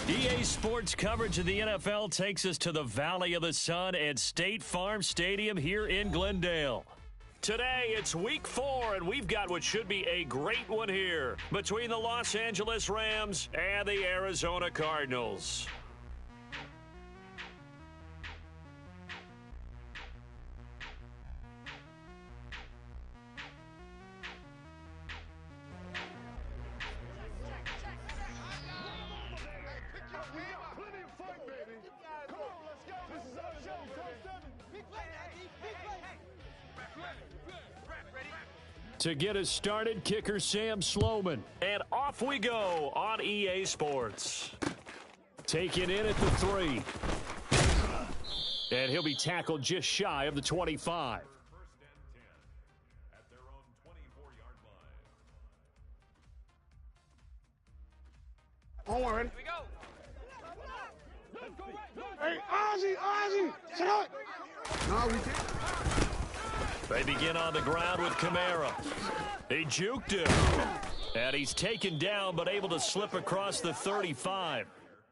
EA Sports coverage of the NFL takes us to the Valley of the Sun at State Farm Stadium here in Glendale. Today, it's week 4, and we've got what should be a great one here between the Los Angeles Rams and the Arizona Cardinals. To get us started, kicker Sam Sloman. And off we go on EA Sports. Taken in at the 3. And he'll be tackled just shy of the 25. Hold on, ready? Here we go. Hey, Ozzy, shut up. No, we can't. They begin on the ground with Kamara. He juked him. And he's taken down, but able to slip across the 35.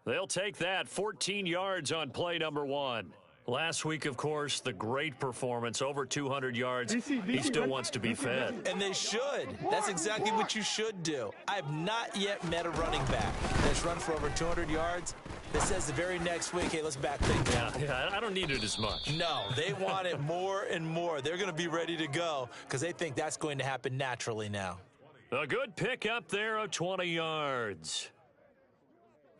They'll take that 14 yards on play number 1. Last week, of course, the great performance, over 200 yards. He still wants to be fed. And they should. That's exactly what you should do. I've not yet met a running back that's run for over 200 yards that says the very next week, hey, let's back things up. Yeah, I don't need it as much. No, they want it more and more. They're going to be ready to go because they think that's going to happen naturally now. A good pick up there of 20 yards.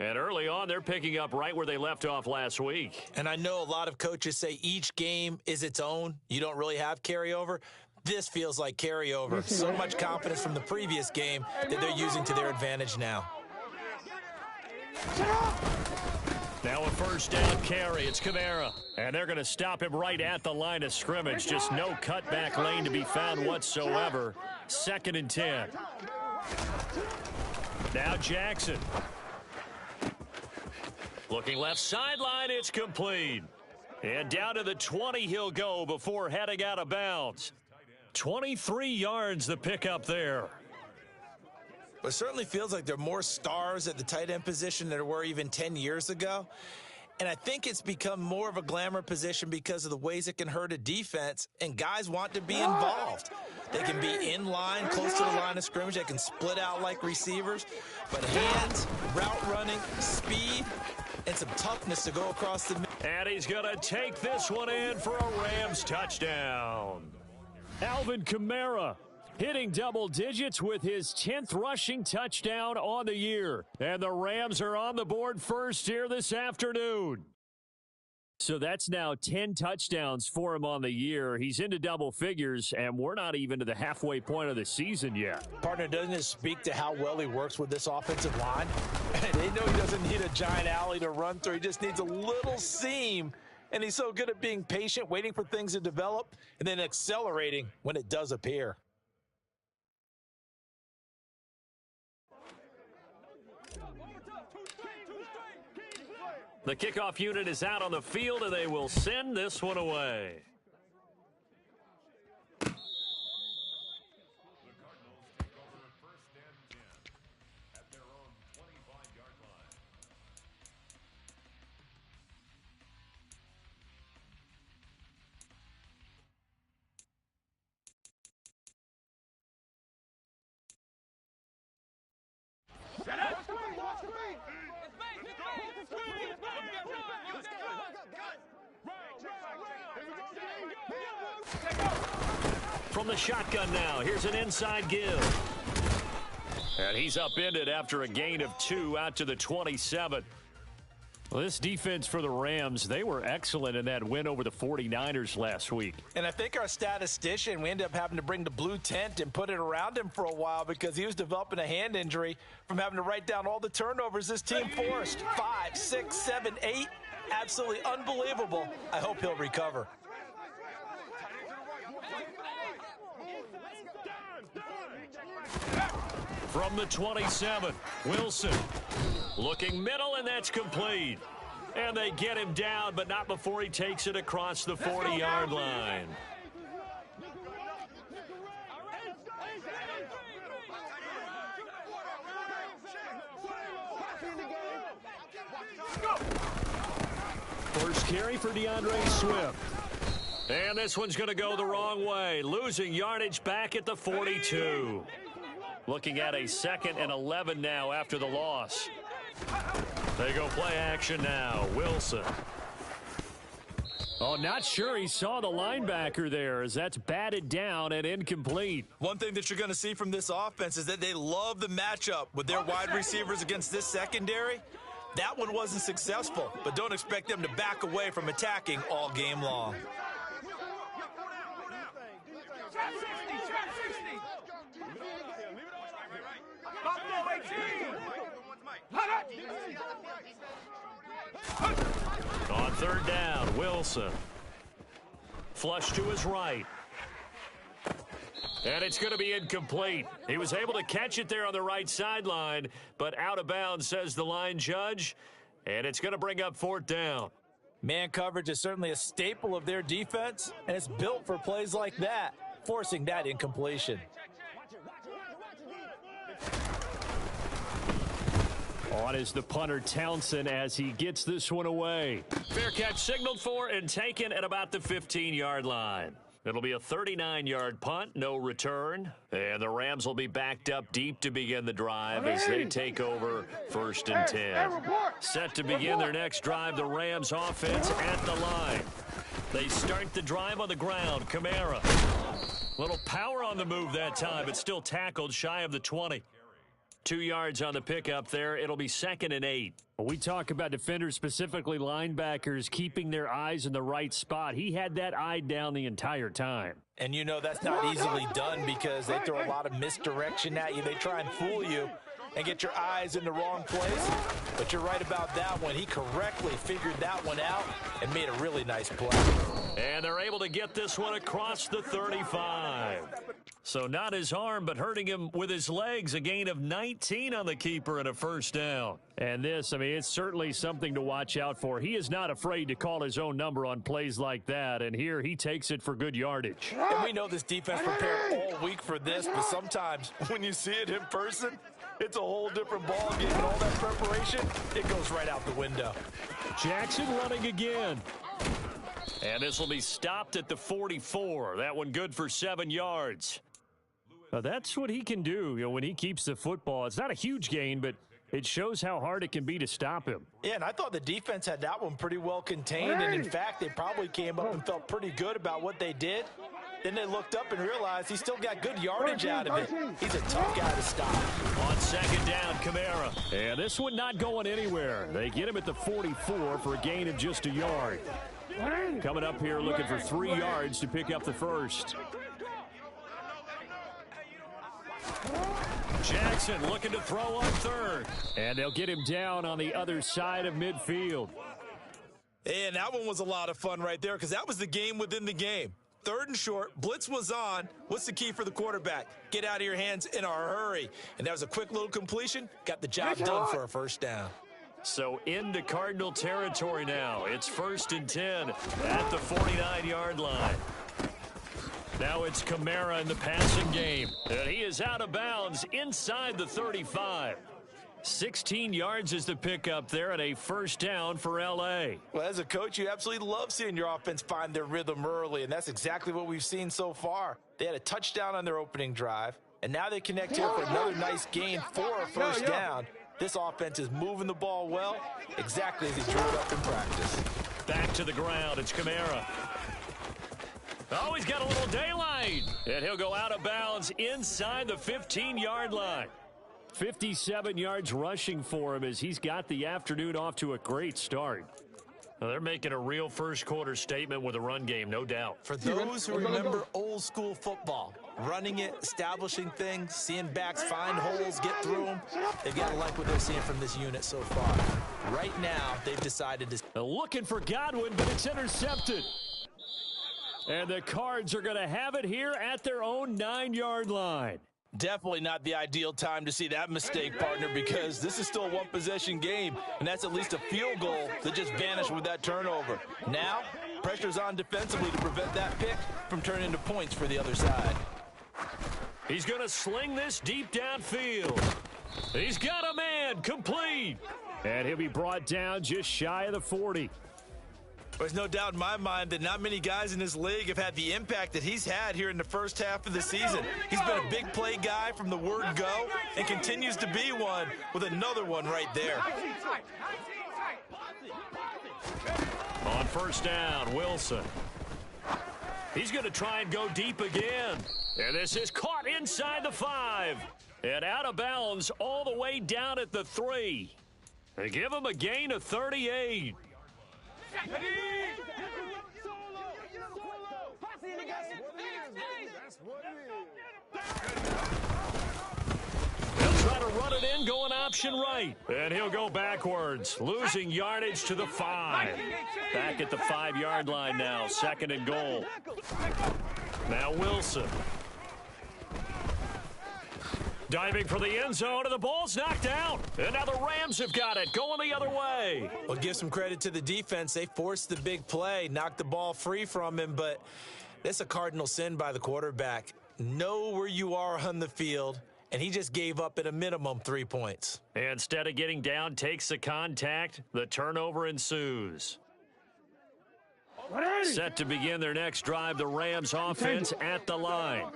And early on, they're picking up right where they left off last week. And I know a lot of coaches say each game is its own. You don't really have carryover. This feels like carryover. So much confidence from the previous game that they're using to their advantage now. Now a first down carry. It's Kamara. And they're going to stop him right at the line of scrimmage. Just no cutback lane to be found whatsoever. 2nd and 10. Now Jackson. Looking left sideline, it's complete. And down to the 20 he'll go before heading out of bounds. 23 yards the pickup there. But it certainly feels like there are more stars at the tight end position than there were even 10 years ago. And I think it's become more of a glamour position because of the ways it can hurt a defense, and guys want to be involved. They can be in line, close to the line of scrimmage. They can split out like receivers. But hands, route running, speed, and some toughness to go across the middle. And he's going to take this one in for a Rams touchdown. Alvin Kamara hitting double digits with his 10th rushing touchdown on the year. And the Rams are on the board first here this afternoon. So that's now 10 touchdowns for him on the year. He's into double figures, and we're not even to the halfway point of the season yet. Partner, doesn't it speak to how well he works with this offensive line? They know he doesn't need a giant alley to run through. He just needs a little seam, and he's so good at being patient, waiting for things to develop, and then accelerating when it does appear. The kickoff unit is out on the field, and they will send this one away. From the shotgun now, here's an inside give. And he's upended after a gain of 2 out to the 27. Well, this defense for the Rams, they were excellent in that win over the 49ers last week. And I think our statistician, we ended up having to bring the blue tent and put it around him for a while because he was developing a hand injury from having to write down all the turnovers this team forced. 5, 6, 7, 8. Absolutely unbelievable. I hope he'll recover. From the 27, Wilson looking middle, and that's complete. And they get him down, but not before he takes it across the 40-yard line. First carry for DeAndre Swift. And this one's going to go the wrong way, losing yardage back at the 42. Looking at a 2nd and 11 now after the loss. They go play action now. Wilson. Oh, not sure he saw the linebacker there as that's batted down and incomplete. One thing that you're going to see from this offense is that they love the matchup with their wide receivers against this secondary. That one wasn't successful, but don't expect them to back away from attacking all game long. On 3rd down, Wilson. Flush to his right. And it's going to be incomplete. He was able to catch it there on the right sideline, but out of bounds, says the line judge. And it's going to bring up 4th down. Man coverage is certainly a staple of their defense, and it's built for plays like that, forcing that incompletion. On is the punter Townsend as he gets this one away. Fair catch signaled for and taken at about the 15-yard line. It'll be a 39-yard punt, no return. And the Rams will be backed up deep to begin the drive as they take over 1st and 10. Set to begin their next drive, the Rams offense at the line. They start the drive on the ground. Kamara. Little power on the move that time, but still tackled shy of the 20. 2 yards on the pickup there. It'll be 2nd and 8. We talk about defenders, specifically linebackers, keeping their eyes in the right spot. He had that eye down the entire time. And you know that's not easily done because they throw a lot of misdirection at you. They try and fool you and get your eyes in the wrong place. But you're right about that one. He correctly figured that one out and made a really nice play. And they're able to get this one across the 35. So not his arm, but hurting him with his legs. A gain of 19 on the keeper and a 1st down. And this, I mean, it's certainly something to watch out for. He is not afraid to call his own number on plays like that. And here he takes it for good yardage. And we know this defense prepared all week for this, but sometimes when you see it in person, it's a whole different ball game, and all that preparation, it goes right out the window. Jackson running again. And this will be stopped at the 44. That one good for 7 yards. Now that's what he can do, you know, when he keeps the football. It's not a huge gain, but it shows how hard it can be to stop him. Yeah, and I thought the defense had that one pretty well contained, and in fact, they probably came up and felt pretty good about what they did. Then they looked up and realized he still got good yardage out of it. He's a tough guy to stop. On 2nd down, Kamara. And this one not going anywhere. They get him at the 44 for a gain of just a yard. Coming up here looking for 3 yards to pick up the 1st. Jackson looking to throw on 3rd. And they'll get him down on the other side of midfield. And that one was a lot of fun right there because that was the game within the game. 3rd and short, blitz was on. What's the key for the quarterback? Get out of your hands in a hurry. And that was a quick little completion. Got the job done for a 1st down. So into Cardinal territory now. It's 1st and 10 at the 49-yard line. Now it's Kamara in the passing game. And he is out of bounds inside the 35. 16 yards is the pickup there and a 1st down for L.A. Well, as a coach, you absolutely love seeing your offense find their rhythm early, and that's exactly what we've seen so far. They had a touchdown on their opening drive, and now they connect here for another nice gain for a 1st down. This offense is moving the ball well, exactly as he drew it up in practice. Back to the ground, it's Kamara. Oh, he's got a little daylight, and he'll go out of bounds inside the 15-yard line. 57 yards rushing for him as he's got the afternoon off to a great start. Well, they're making a real first-quarter statement with a run game, no doubt. For those who remember old-school football, running it, establishing things, seeing backs find holes, get through them, they've got to like what they're seeing from this unit so far. Right now, they've decided to... They're looking for Godwin, but it's intercepted. And the Cards are going to have it here at their own 9-yard line. Definitely not the ideal time to see that mistake, partner, because this is still a one-possession game, and that's at least a field goal that just vanished with that turnover. Now, pressure's on defensively to prevent that pick from turning into points for the other side. He's going to sling this deep downfield. He's got a man, complete. And he'll be brought down just shy of the 40. There's no doubt in my mind that not many guys in this league have had the impact that he's had here in the first half of the season. He's been a big play guy from the word go and continues to be one with another one right there. On first down, Wilson. He's going to try and go deep again. And this is caught inside the 5. And out of bounds all the way down at the 3. They give him a gain of 38. He'll try to run it in, going option right. And he'll go backwards, losing yardage to the 5. Back at the 5-yard line now, 2nd and goal. Now Wilson. Diving for the end zone, and the ball's knocked out. And now the Rams have got it, going the other way. Well, give some credit to the defense. They forced the big play, knocked the ball free from him, but that's a cardinal sin by the quarterback. Know where you are on the field, and he just gave up at a minimum 3 points. Instead of getting down, takes the contact. The turnover ensues. Set to begin their next drive, the Rams offense at the line.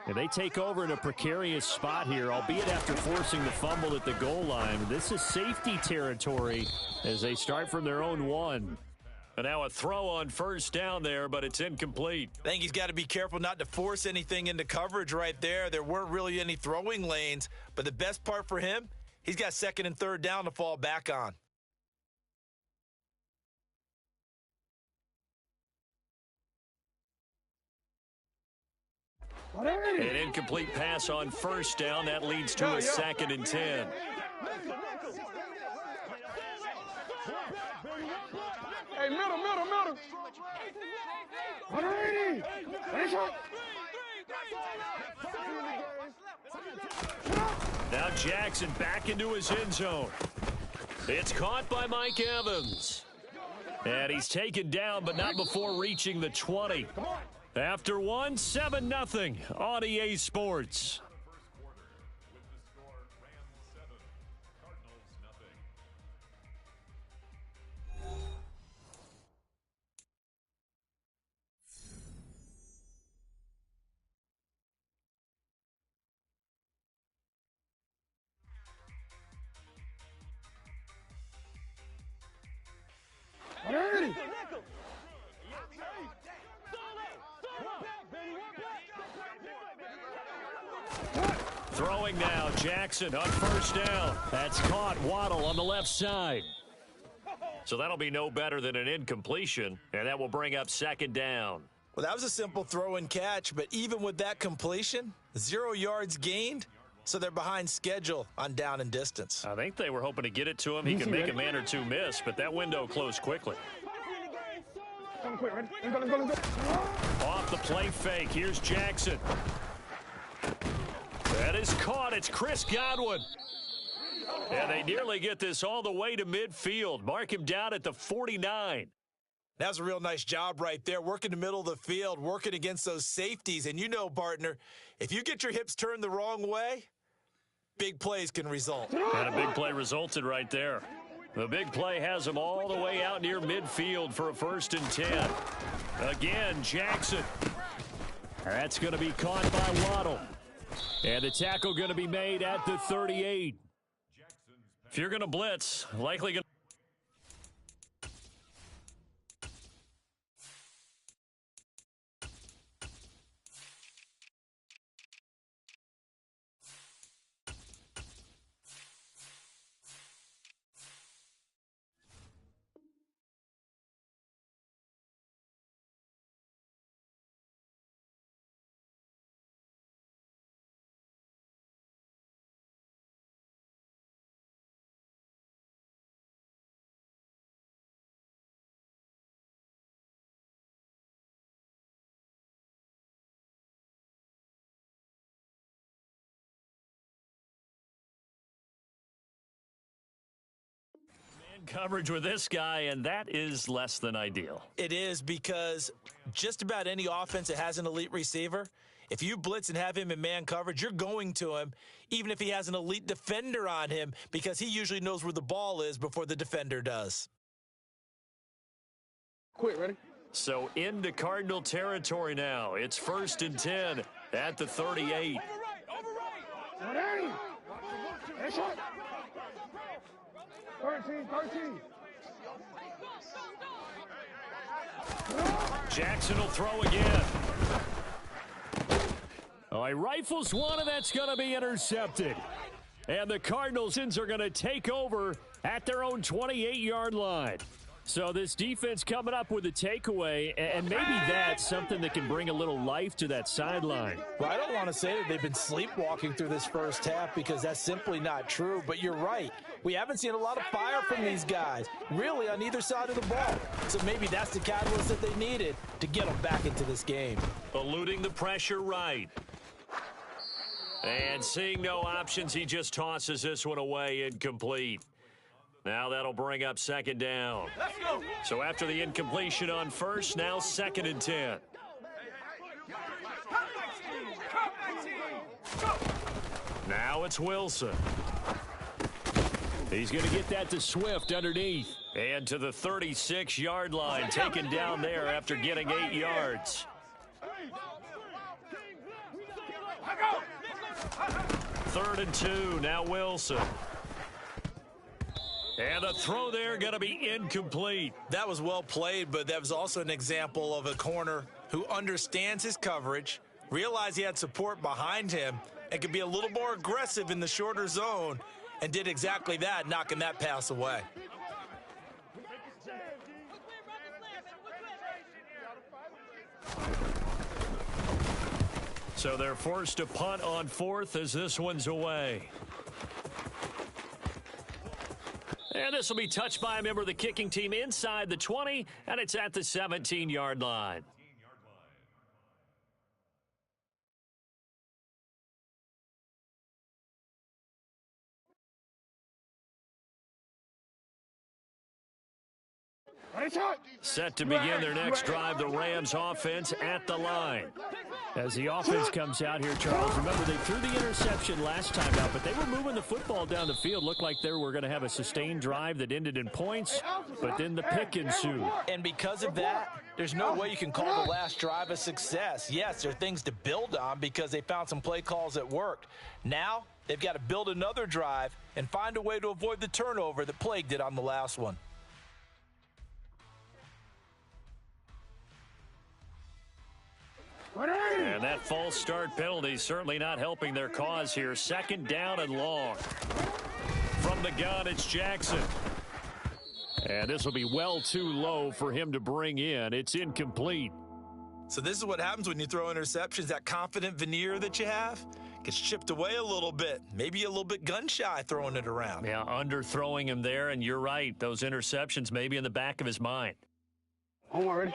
And they take over in a precarious spot here, albeit after forcing the fumble at the goal line. This is safety territory as they start from their own 1. And now a throw on first down there, but it's incomplete. I think he's got to be careful not to force anything into coverage right there. There weren't really any throwing lanes, but the best part for him, he's got 2nd and 3rd down to fall back on. An incomplete pass on first down. That leads to a 2nd and 10. Hey, middle. Now Jackson back into his end zone. It's caught by Mike Evans. And he's taken down, but not before reaching the 20. After 1, 7-0 on EA Sports. Throwing now, Jackson on first down. That's caught. Waddle on the left side. So that'll be no better than an incompletion, and that will bring up 2nd down. Well, that was a simple throw and catch, but even with that completion, 0 yards gained, so they're behind schedule on down and distance. I think they were hoping to get it to him. He could make a man or two miss, but that window closed quickly. Let's go. Off the play fake. Here's Jackson. That is caught. It's Chris Godwin. And they nearly get this all the way to midfield. Mark him down at the 49. That was a real nice job right there, working the middle of the field, working against those safeties. And you know, partner, if you get your hips turned the wrong way, big plays can result. And a big play resulted right there. The big play has him all the way out near midfield for a 1st and 10. Again, Jackson. That's going to be caught by Waddle. And the tackle going to be made at the 38. If you're going to blitz, likely going to... coverage with this guy, and that is less than ideal. It is, because just about any offense that has an elite receiver If you blitz and have him in man coverage, you're going to him, even if he has an elite defender on him, because he usually knows where the ball is before the defender does. Quick, ready? So into Cardinal territory now. It's 1st and 10 at the 38. Override. Hey, shot. 13. Jackson will throw again. Oh, he rifles one, and that's going to be intercepted. And the Cardinals are going to take over at their own 28-yard line. So this defense coming up with a takeaway, and maybe that's something that can bring a little life to that sideline. Well, I don't want to say that they've been sleepwalking through this first half because that's simply not true, but you're right. We haven't seen a lot of fire from these guys, really, on either side of the ball. So maybe that's the catalyst that they needed to get them back into this game. Eluding the pressure right. And seeing no options, he just tosses this one away, incomplete. Now that'll bring up 2nd down. Let's go. So after the incompletion on first, now 2nd and 10. Now it's Wilson. He's going to get that to Swift underneath. And to the 36-yard line, taken down there after getting 8 yards. 3rd and 2, now Wilson. And the throw there going to be incomplete. That was well played, but that was also an example of a corner who understands his coverage, realized he had support behind him, and could be a little more aggressive in the shorter zone, and did exactly that, knocking that pass away. So they're forced to punt on 4th as this one's away. And this will be touched by a member of the kicking team inside the 20, and it's at the 17-yard line. Set to begin their next drive, the Rams offense at the line. As the offense comes out here, Charles, remember they threw the interception last time out, but they were moving the football down the field. Looked like they were going to have a sustained drive that ended in points, but then the pick ensued. And because of that, there's no way you can call the last drive a success. Yes, there are things to build on because they found some play calls that worked. Now, they've got to build another drive and find a way to avoid the turnover that plagued it on the last one. And that false start penalty certainly not helping their cause here. 2nd down and long. From the gun, it's Jackson. And this will be well too low for him to bring in. It's incomplete. So this is what happens when you throw interceptions. That confident veneer that you have gets chipped away a little bit. Maybe a little bit gun-shy throwing it around. Yeah, underthrowing him there, and you're right. Those interceptions may be in the back of his mind. Already.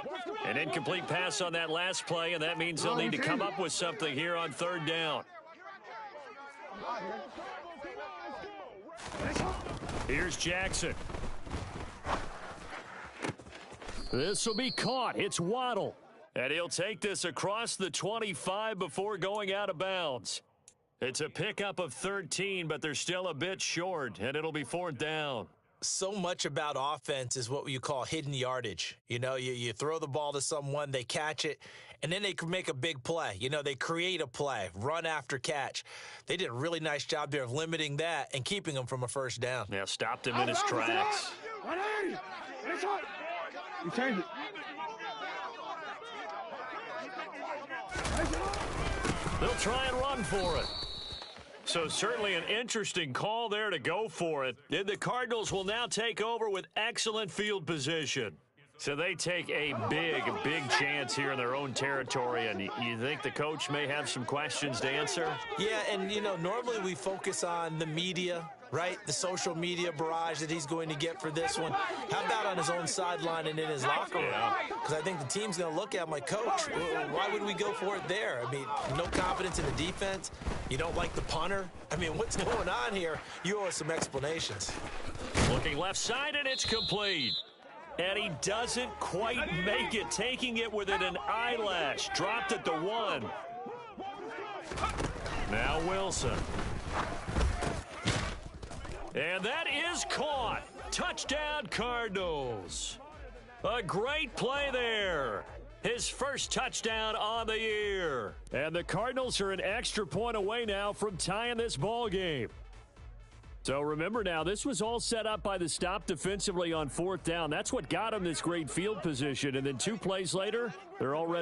An incomplete pass on that last play, and that means they'll need to come up with something here on 3rd down. Here's Jackson. This will be caught. It's Waddle. And he'll take this across the 25 before going out of bounds. It's a pickup of 13, but they're still a bit short, and it'll be 4th down. So much about offense is what you call hidden yardage. You know, you throw the ball to someone, they catch it, and then they can make a big play. You know, they create a play, run after catch. They did a really nice job there of limiting that and keeping him from a 1st down. Yeah, stopped him in his tracks. You change it. They'll try and run for it. So certainly an interesting call there to go for it. And the Cardinals will now take over with excellent field position. So they take a big chance here in their own territory. And you think the coach may have some questions to answer? Yeah, and, you know, normally we focus on the media, right? The social media barrage that he's going to get for this one. How about on his own sideline and in his locker room? Because I think the team's going to look at him like, Coach, why would we go for it there? I mean, no confidence in the defense. You don't like the punter. I mean, what's going on here? You owe us some explanations. Looking left side, and it's complete. And he doesn't quite make it, taking it within an eyelash. Dropped at the 1. Now Wilson. And that is caught. Touchdown, Cardinals. A great play there. His first touchdown on the year. And the Cardinals are an extra point away now from tying this ball game. So remember now, this was all set up by the stop defensively on 4th down. That's what got him this great field position. And then 2 plays later, they're already